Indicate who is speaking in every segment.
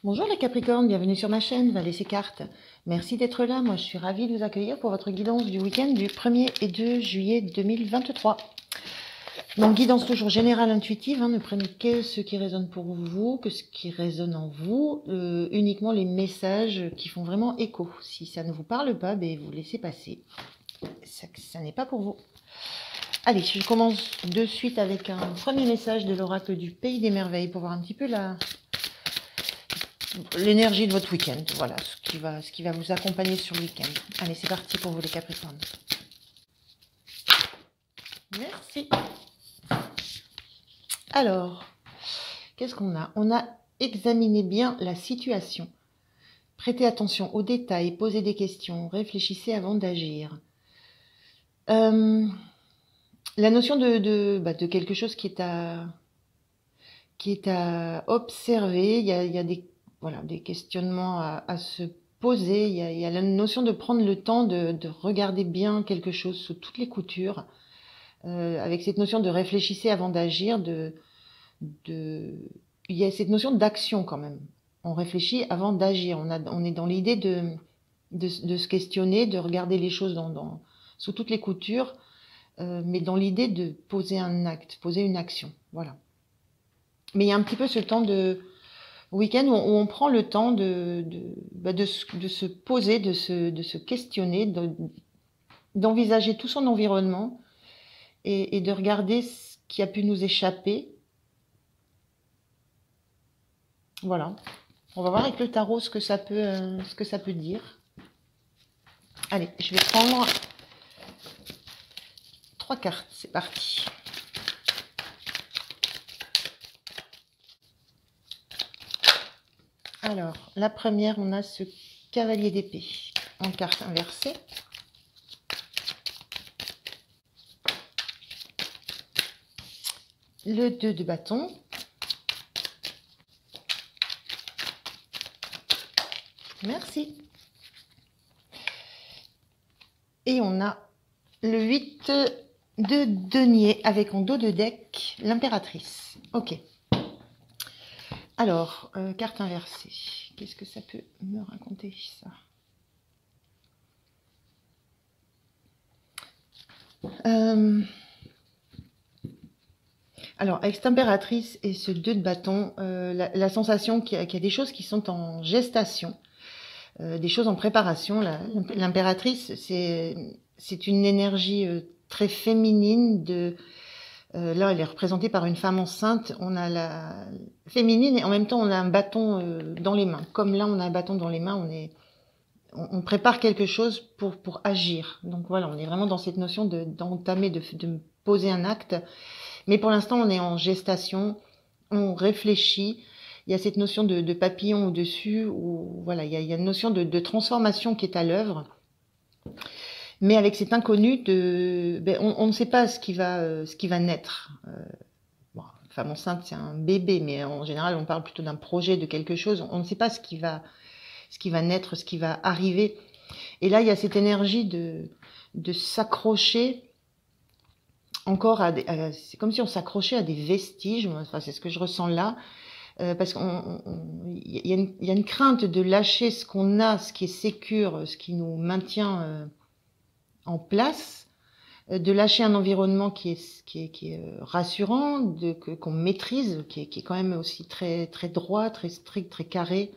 Speaker 1: Bonjour les Capricornes, bienvenue sur ma chaîne Valet ses cartes. Merci d'être là, moi je suis ravie de vous accueillir pour votre guidance du week-end du 1er et 2 juillet 2023. Donc guidance toujours générale intuitive, ne prenez que ce qui résonne pour vous, que ce qui résonne en vous, uniquement les messages qui font vraiment écho. Si ça ne vous parle pas, vous laissez passer, ça n'est pas pour vous. Allez, je commence de suite avec un premier message de l'oracle du Pays des Merveilles pour voir un petit peu l'énergie de votre week-end, voilà, ce qui va vous accompagner sur le week-end. Allez, c'est parti pour vous les Capricornes. Merci. Alors, qu'est-ce qu'on a? On a examiné bien la situation. Prêtez attention aux détails, posez des questions, réfléchissez avant d'agir. La notion de quelque chose qui est à observer, il y a des questionnements à se poser, il y a la notion de prendre le temps de regarder bien quelque chose sous toutes les coutures, avec cette notion de réfléchissez avant d'agir, il y a cette notion d'action quand même. On réfléchit avant d'agir, on est dans l'idée de se questionner, de regarder les choses sous toutes les coutures, mais dans l'idée de poser un acte, poser une action, voilà. Mais il y a un petit peu ce temps de week-end où on prend le temps de se poser, de se questionner, d'envisager tout son environnement et de regarder ce qui a pu nous échapper. Voilà. On va voir avec le tarot ce que ça peut dire. Allez, je vais prendre 3 cartes. C'est parti. Alors, la première, on a ce cavalier d'épée en carte inversée. Le 2 de bâton. Merci. Et on a le 8 de denier avec en dos de deck l'impératrice. Ok. Alors, carte inversée. Qu'est-ce que ça peut me raconter, ça? Alors, avec cette impératrice et ce 2 de bâton, la sensation qu'il y a des choses qui sont en gestation, des choses en préparation. L'impératrice, c'est une énergie très féminine. Là, elle est représentée par une femme enceinte. On a la féminine et en même temps, on a un bâton dans les mains. Comme là, on a un bâton dans les mains, on prépare quelque chose pour agir. Donc voilà, on est vraiment dans cette notion d'entamer, de poser un acte. Mais pour l'instant, on est en gestation, on réfléchit. Il y a cette notion de papillon au-dessus, où voilà, il y a une notion de transformation qui est à l'œuvre. Mais avec cet inconnu, on ne sait pas ce qui va naître. Bon, femme enceinte, c'est un bébé, mais en général, on parle plutôt d'un projet, de quelque chose. On ne sait pas ce qui va naître, ce qui va arriver. Et là, il y a cette énergie de s'accrocher encore c'est comme si on s'accrochait à des vestiges. Enfin, c'est ce que je ressens là. Parce qu'il y a une crainte de lâcher ce qu'on a, ce qui est sécure, ce qui nous maintient en place, de lâcher un environnement qui est rassurant, qu'on maîtrise, qui est quand même aussi très, très droit, très strict, très carré.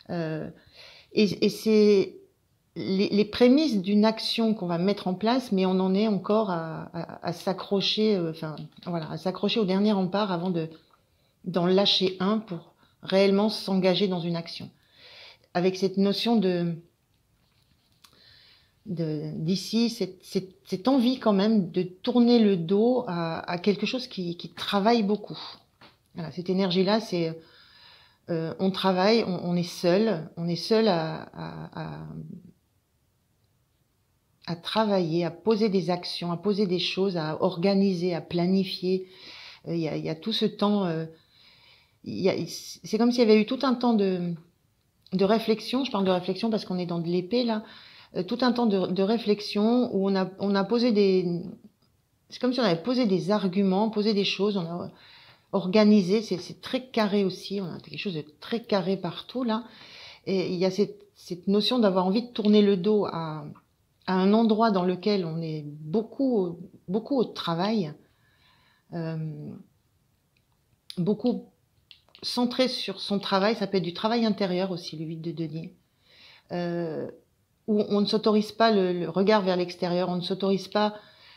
Speaker 1: Et c'est les prémices d'une action qu'on va mettre en place, mais on en est encore à s'accrocher, à s'accrocher au dernier rempart avant d'en lâcher un pour réellement s'engager dans une action. Avec cette notion d'ici, cette envie quand même de tourner le dos à quelque chose qui travaille beaucoup. Voilà, cette énergie-là, c'est on travaille, on est seul à travailler, à poser des actions, à poser des choses, à organiser, à planifier. Il y a tout ce temps. C'est comme s'il y avait eu tout un temps de réflexion. Je parle de réflexion parce qu'on est dans de l'épée là. Tout un temps de réflexion où on a posé c'est comme si on avait posé des arguments, posé des choses. organisé, c'est très carré aussi, on a quelque chose de très carré partout là, et il y a cette notion d'avoir envie de tourner le dos à un endroit dans lequel on est beaucoup au travail, euh, beaucoup centré sur son travail, ça peut être du travail intérieur aussi, le 8 de denier, euh, où on ne s'autorise pas le regard vers l'extérieur, on ne s'autorise pas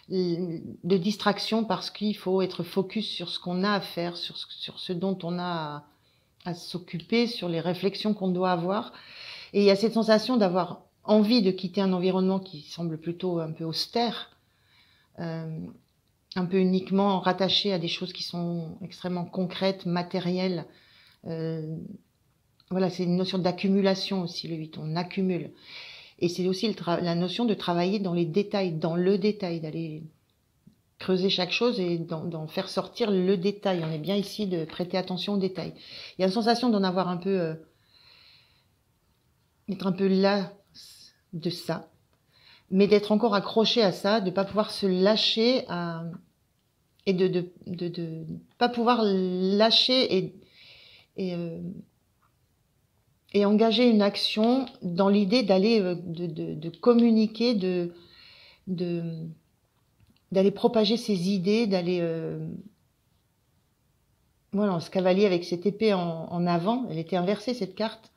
Speaker 1: de distraction parce qu'il faut être focus sur ce qu'on a à faire, sur ce dont on a à s'occuper, sur les réflexions qu'on doit avoir. Et il y a cette sensation d'avoir envie de quitter un environnement qui semble plutôt un peu austère, euh, un peu uniquement rattaché à des choses qui sont extrêmement concrètes, matérielles. Euh, voilà, c'est une notion d'accumulation aussi, le 8, on accumule. Et c'est aussi la notion de travailler dans les détails, dans le détail, d'aller creuser chaque chose et d'en faire sortir le détail. On est bien ici de prêter attention aux détails. Il y a une sensation d'en avoir un peu, d'être un peu là de ça, mais d'être encore accroché à ça, de pas pouvoir se lâcher et de pas pouvoir lâcher et, et engager une action dans l'idée d'aller de communiquer, de d'aller propager ses idées, d'aller voilà, ce cavalier avec cette épée en avant, elle était inversée cette carte,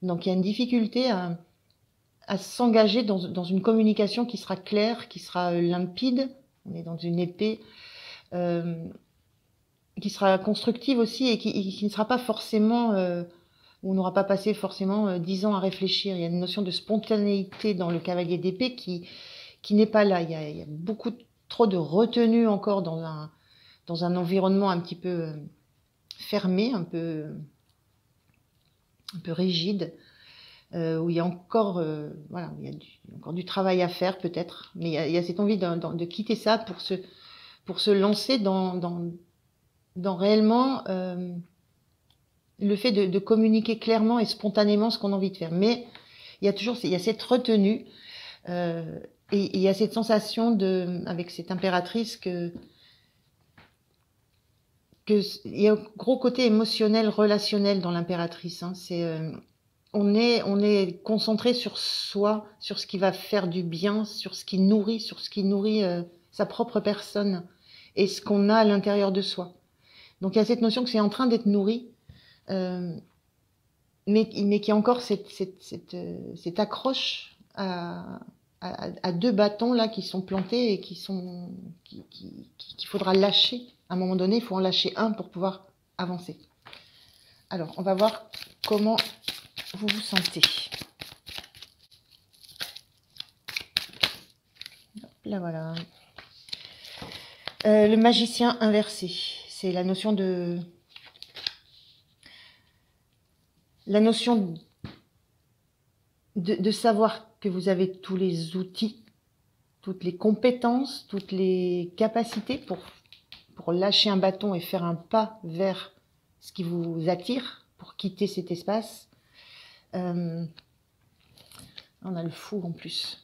Speaker 1: donc il y a une difficulté à s'engager dans une communication qui sera claire, qui sera limpide. On est dans une épée euh, qui sera constructive aussi et qui ne sera pas forcément, où on n'aura pas passé forcément 10 ans à réfléchir. Il y a une notion de spontanéité dans le cavalier d'épée qui n'est pas là. Il y a beaucoup trop de retenue encore dans un environnement un petit peu fermé, un peu rigide, où il y a encore, voilà, il y a encore du travail à faire peut-être, mais il y a cette envie de quitter ça pour se lancer dans réellement le fait de communiquer clairement et spontanément ce qu'on a envie de faire. Mais il y a toujours il y a cette retenue et il y a cette sensation avec cette impératrice il y a un gros côté émotionnel, relationnel dans l'impératrice. Hein. On est concentré sur soi, sur ce qui va faire du bien, sur ce qui nourrit sa propre personne et ce qu'on a à l'intérieur de soi. Donc il y a cette notion que c'est en train d'être nourri, euh, mais qu'il y a encore cette accroche à deux bâtons là qui sont plantés et qu'il faudra lâcher. À un moment donné, il faut en lâcher un pour pouvoir avancer. Alors, on va voir comment vous vous sentez. Là, voilà. Le magicien inversé, c'est la notion de savoir que vous avez tous les outils, toutes les compétences, toutes les capacités pour lâcher un bâton et faire un pas vers ce qui vous attire, pour quitter cet espace. On a le fou en plus.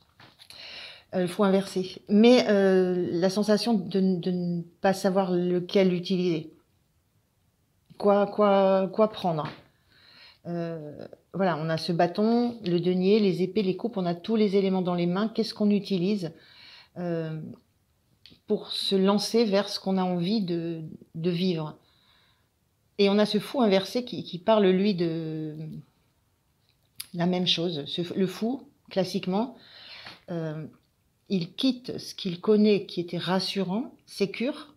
Speaker 1: Le fou inversé. Mais la sensation de ne pas savoir lequel utiliser. Quoi prendre. Voilà, on a ce bâton, le denier, les épées, les coupes, on a tous les éléments dans les mains. Qu'est-ce qu'on utilise pour se lancer vers ce qu'on a envie de vivre? Et on a ce fou inversé qui parle, lui, de la même chose. Le fou, classiquement, il quitte ce qu'il connaît qui était rassurant, sécure.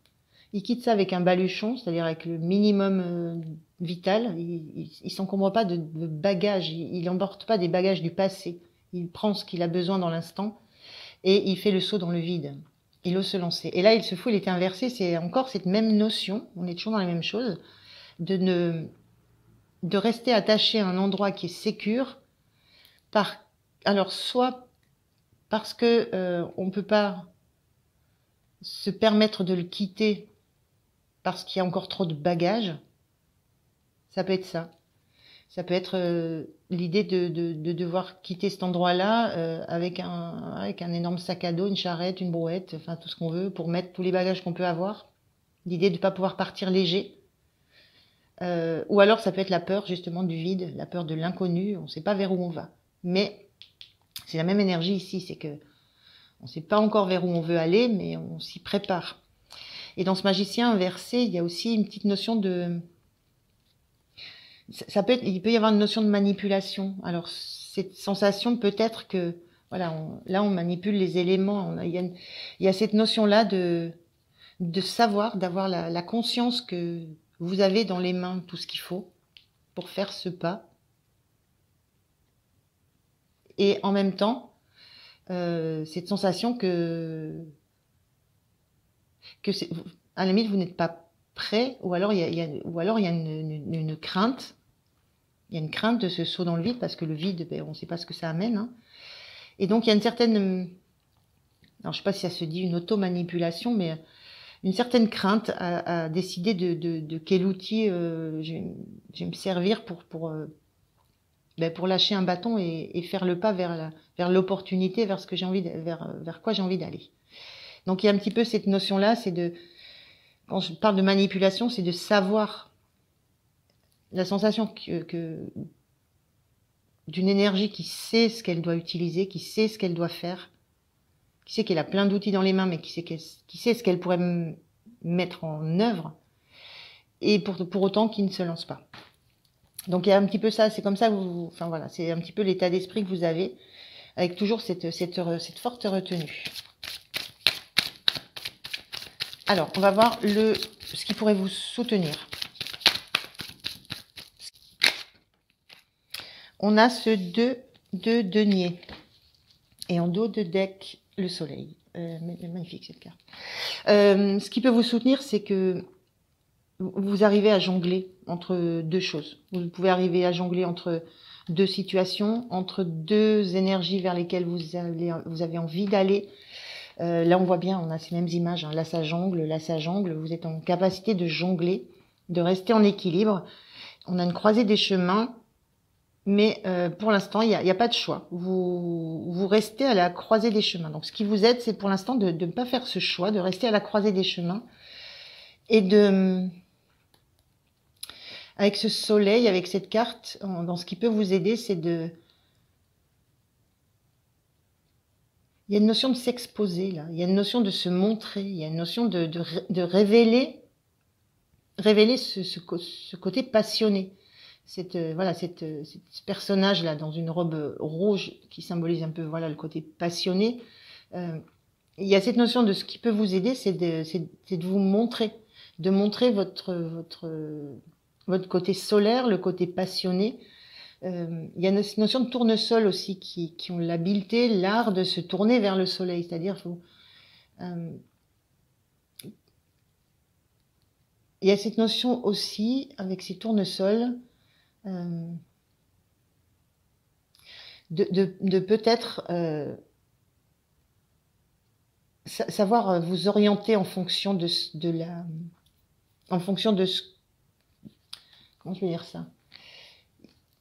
Speaker 1: Il quitte ça avec un baluchon, c'est-à-dire avec le minimum vital. Il s'encombre pas de bagages, il n'emporte pas des bagages du passé. Il prend ce qu'il a besoin dans l'instant et il fait le saut dans le vide. Il ose se lancer. Et là, il se fout, il était inversé. C'est encore cette même notion, on est toujours dans la même chose, de rester attaché à un endroit qui est sécure, alors soit parce que on peut pas se permettre de le quitter parce qu'il y a encore trop de bagages. Ça peut être ça. Ça peut être l'idée de devoir quitter cet endroit-là avec un énorme sac à dos, une charrette, une brouette, enfin tout ce qu'on veut pour mettre tous les bagages qu'on peut avoir. L'idée de ne pas pouvoir partir léger Ou alors ça peut être la peur justement du vide, la peur de l'inconnu, on ne sait pas vers où on va. Mais c'est la même énergie ici, c'est que on ne sait pas encore vers où on veut aller, mais on s'y prépare. Et dans ce magicien inversé, il y a aussi une petite notion de... il peut y avoir une notion de manipulation. Alors, cette sensation peut-être que, voilà, là, on manipule les éléments. Il y a cette notion-là de savoir, d'avoir la conscience que vous avez dans les mains tout ce qu'il faut pour faire ce pas. Et en même temps, cette sensation que à la limite, vous n'êtes pas prêt, ou alors il y a une crainte. Il y a une crainte de ce saut dans le vide, parce que le vide, on ne sait pas ce que ça amène. Hein. Et donc, il y a une certaine... Alors, je ne sais pas si ça se dit une auto-manipulation, mais une certaine crainte à décider de quel outil je vais me servir pour lâcher un bâton et faire le pas vers l'opportunité, vers ce que j'ai envie vers quoi j'ai envie d'aller. Donc il y a un petit peu cette notion-là, quand je parle de manipulation, c'est de savoir la sensation d'une énergie qui sait ce qu'elle doit utiliser, qui sait ce qu'elle doit faire, qui sait qu'elle a plein d'outils dans les mains, mais qui sait ce qu'elle pourrait mettre en œuvre, et pour autant qui ne se lance pas. Donc il y a un petit peu ça, c'est comme ça que enfin voilà, c'est un petit peu l'état d'esprit que vous avez, avec toujours cette forte retenue. Alors, on va voir ce qui pourrait vous soutenir. On a ce 2 de denier. Et en dos de deck, le soleil. Magnifique cette carte. Ce qui peut vous soutenir, c'est que vous arrivez à jongler entre deux choses. Vous pouvez arriver à jongler entre deux situations, entre deux énergies vers lesquelles vous avez envie d'aller. Là, on voit bien, on a ces mêmes images. Hein. Là, ça jongle. Vous êtes en capacité de jongler, de rester en équilibre. On a une croisée des chemins. Mais pour l'instant, il n'y a pas de choix. Vous restez à la croisée des chemins. Donc, ce qui vous aide, c'est pour l'instant de ne pas faire ce choix, de rester à la croisée des chemins. Et avec ce soleil, avec cette carte, dans ce qui peut vous aider, c'est il y a une notion de s'exposer, là. Il y a une notion de se montrer. Il y a une notion de révéler ce côté passionné. Ce personnage là dans une robe rouge qui symbolise un peu le côté passionné. Il y a cette notion de ce qui peut vous aider, c'est de vous montrer, de montrer votre côté solaire, le côté passionné. Il y a cette notion de tournesol aussi qui ont l'habileté, l'art de se tourner vers le soleil, c'est-à-dire il y a cette notion aussi avec ces tournesols de peut-être savoir vous orienter en fonction comment je vais dire ça.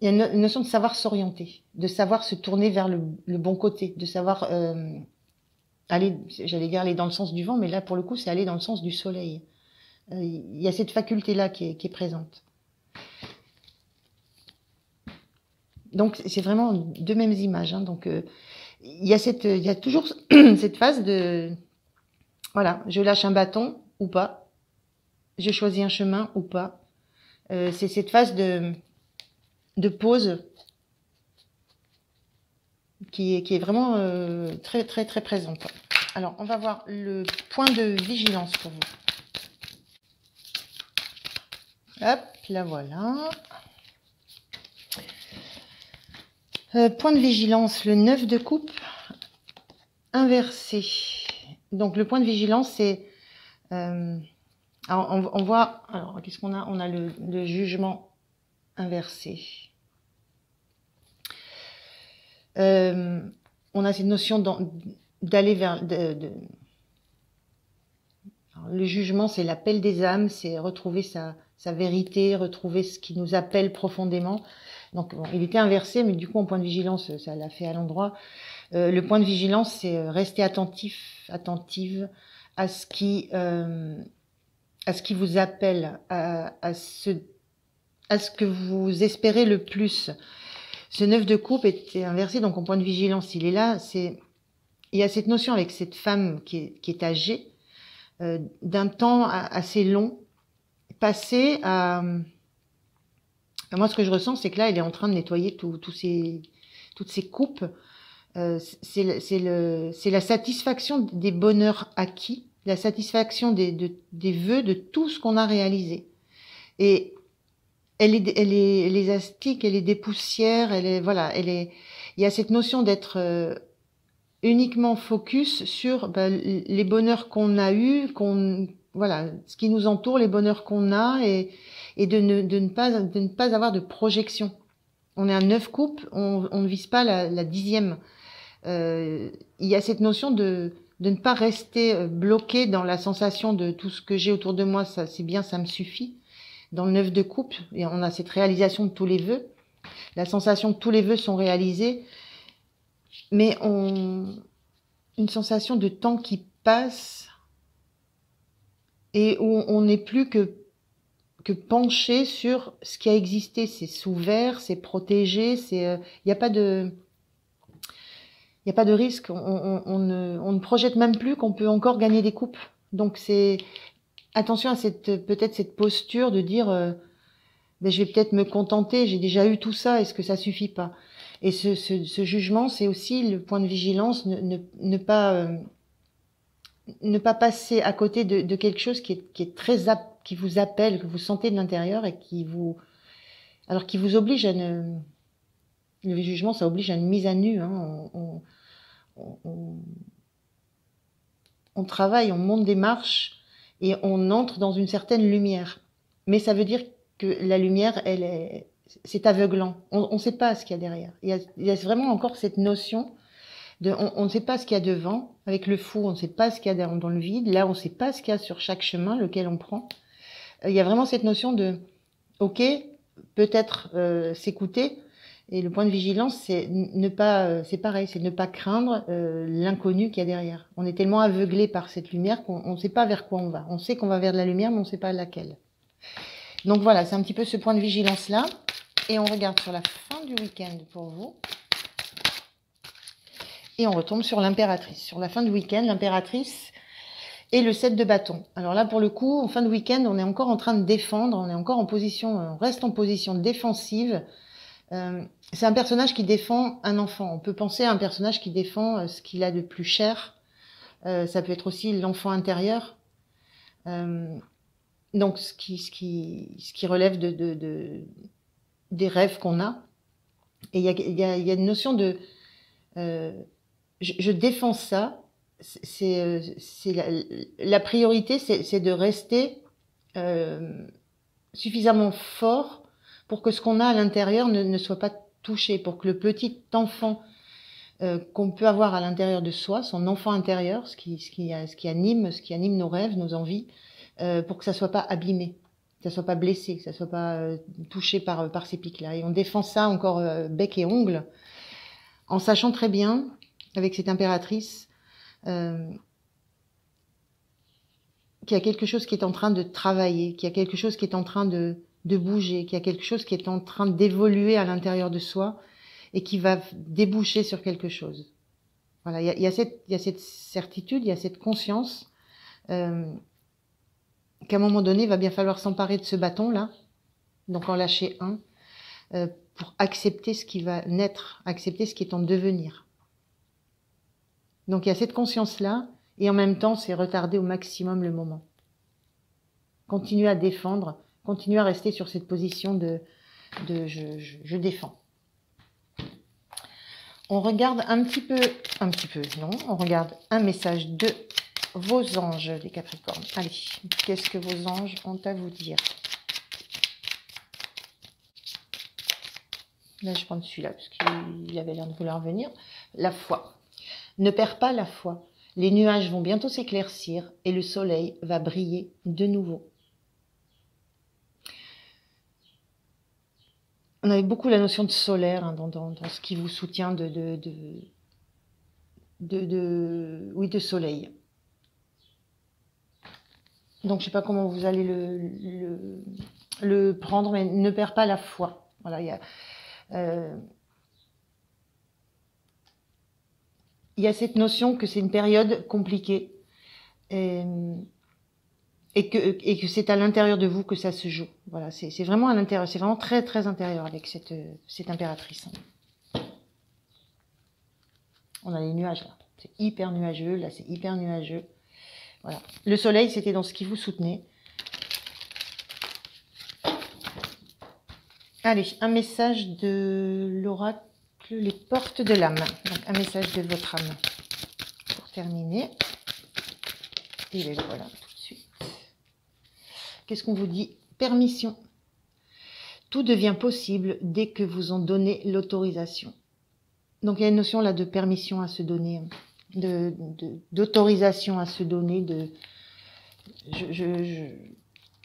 Speaker 1: Il y a une notion de savoir s'orienter, de savoir se tourner vers le bon côté, de savoir aller, j'allais dire aller dans le sens du vent, mais là pour le coup c'est aller dans le sens du soleil. Il y a cette faculté-là qui est présente. Donc c'est vraiment deux mêmes images. Hein. Donc il y a toujours cette phase de voilà, je lâche un bâton ou pas, je choisis un chemin ou pas. C'est cette phase de pause qui est vraiment très très très présente. Alors on va voir le point de vigilance pour vous. Hop, là voilà. Point de vigilance, le 9 de coupe inversé. Donc le point de vigilance, c'est... on voit... Alors, qu'est-ce qu'on a? On a le jugement inversé. On a cette notion d'aller vers... le jugement, c'est l'appel des âmes, c'est retrouver sa vérité, retrouver ce qui nous appelle profondément. Donc, bon, il était inversé, mais du coup, en point de vigilance, ça l'a fait à l'endroit. Le point de vigilance, c'est rester attentive à ce qui vous appelle, à ce à ce que vous espérez le plus. Ce 9 de coupe est inversé, donc en point de vigilance, il est là. Il y a cette notion avec cette femme qui est âgée, d'un temps assez long, passé à... Moi, ce que je ressens, c'est que là, elle est en train de nettoyer toutes ces coupes. C'est la satisfaction des bonheurs acquis, la satisfaction des vœux, de tout ce qu'on a réalisé. Et elle est astique, elle est des poussières, voilà, il y a cette notion d'être uniquement focus sur les bonheurs qu'on a eus, voilà, ce qui nous entoure, les bonheurs qu'on a, et de ne pas avoir de projection. On est un 9 coupes, on ne vise pas la 10e. Il y a cette notion de ne pas rester bloqué dans la sensation de tout ce que j'ai autour de moi, ça c'est bien, ça me suffit. Dans le 9 de coupe, et on a cette réalisation de tous les vœux, la sensation que tous les vœux sont réalisés, mais une sensation de temps qui passe et où on n'est plus que penché sur ce qui a existé. C'est sous verre, c'est protégé, il n'y a pas de risque. On ne projette même plus qu'on peut encore gagner des coupes. Donc c'est attention à peut-être cette posture de dire je vais peut-être me contenter, j'ai déjà eu tout ça, est-ce que ça suffit pas? Et ce jugement, c'est aussi le point de vigilance, ne pas passer à côté de quelque chose qui vous appelle, que vous sentez de l'intérieur et qui vous oblige le jugement, ça oblige à une mise à nu, hein. On travaille, on monte des marches et on entre dans une certaine lumière. Mais ça veut dire que la lumière, c'est aveuglant. On ne sait pas ce qu'il y a derrière. Il y a vraiment encore cette notion on ne sait pas ce qu'il y a devant. Avec le fou, on ne sait pas ce qu'il y a dans le vide. Là, on ne sait pas ce qu'il y a sur chaque chemin, lequel on prend. Il y a vraiment cette notion de, ok, peut-être s'écouter. Et le point de vigilance, c'est c'est pareil, c'est ne pas craindre l'inconnu qu'il y a derrière. On est tellement aveuglé par cette lumière qu'on ne sait pas vers quoi on va. On sait qu'on va vers de la lumière, mais on ne sait pas laquelle. Donc voilà, c'est un petit peu ce point de vigilance-là. Et on regarde sur la fin du week-end pour vous. Et on retombe sur l'impératrice. Sur la fin du week-end, l'impératrice et le 7 de bâton. Alors là, pour le coup, en fin de week-end, on est encore en train de défendre, on est encore on reste en position défensive. C'est un personnage qui défend un enfant. On peut penser à un personnage qui défend ce qu'il a de plus cher. Ça peut être aussi l'enfant intérieur. Donc, ce qui relève des rêves qu'on a. Et il y a une notion de... je défends ça. La priorité, c'est de rester suffisamment fort pour que ce qu'on a à l'intérieur ne soit pas touché, pour que le petit enfant qu'on peut avoir à l'intérieur de soi, son enfant intérieur, ce qui anime nos rêves, nos envies, pour que ça soit pas abîmé, que ça soit pas blessé, que ça soit pas touché par ces pics-là. Et on défend ça encore bec et ongle, en sachant très bien, avec cette impératrice, qu'il y a quelque chose qui est en train de travailler, qu'il y a quelque chose qui est en train de bouger, qu'il y a quelque chose qui est en train d'évoluer à l'intérieur de soi et qui va déboucher sur quelque chose. Voilà, il y a cette certitude, il y a cette conscience qu'à un moment donné, il va bien falloir s'emparer de ce bâton-là, donc en lâcher un, pour accepter ce qui va naître, accepter ce qui est en devenir. Donc il y a cette conscience-là, et en même temps, c'est retarder au maximum le moment. Continuer à défendre, continuer à rester sur cette position de je défends. On regarde non, on regarde un message de vos anges, les Capricornes. Allez, qu'est-ce que vos anges ont à vous dire? Là, je prends celui-là, parce qu'il avait l'air de vouloir venir. La foi. Ne perds pas la foi. Les nuages vont bientôt s'éclaircir et le soleil va briller de nouveau. On avait beaucoup la notion de solaire hein, dans ce qui vous soutient de soleil. Donc je sais pas comment vous allez le prendre, mais ne perds pas la foi. Voilà, il y a cette notion que c'est une période compliquée et, et que c'est à l'intérieur de vous que ça se joue. Voilà, c'est vraiment à l'intérieur, c'est vraiment très très intérieur avec cette impératrice. On a les nuages là, c'est hyper nuageux, là c'est hyper nuageux. Voilà, le soleil c'était dans ce qui vous soutenait. Allez, un message de l'oracle, les portes de l'âme. Donc un message de votre âme pour terminer. Et le voilà tout de suite. Qu'est-ce qu'on vous dit? Permission. Tout devient possible dès que vous en donnez l'autorisation. Donc il y a une notion là de permission à se donner, d'autorisation à se donner,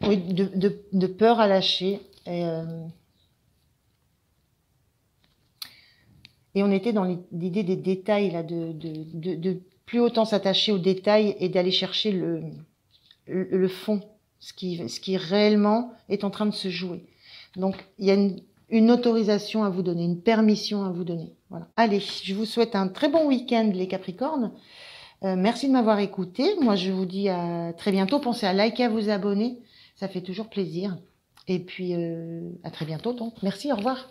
Speaker 1: oui, de peur à lâcher. Et on était dans l'idée des détails là, de plus autant s'attacher aux détails et d'aller chercher le fond, ce qui réellement est en train de se jouer. Donc il y a une autorisation à vous donner, une permission à vous donner. Voilà. Allez, je vous souhaite un très bon week-end les Capricornes. Merci de m'avoir écouté. Moi je vous dis à très bientôt. Pensez à liker, à vous abonner, ça fait toujours plaisir. Et puis à très bientôt donc. Merci, au revoir.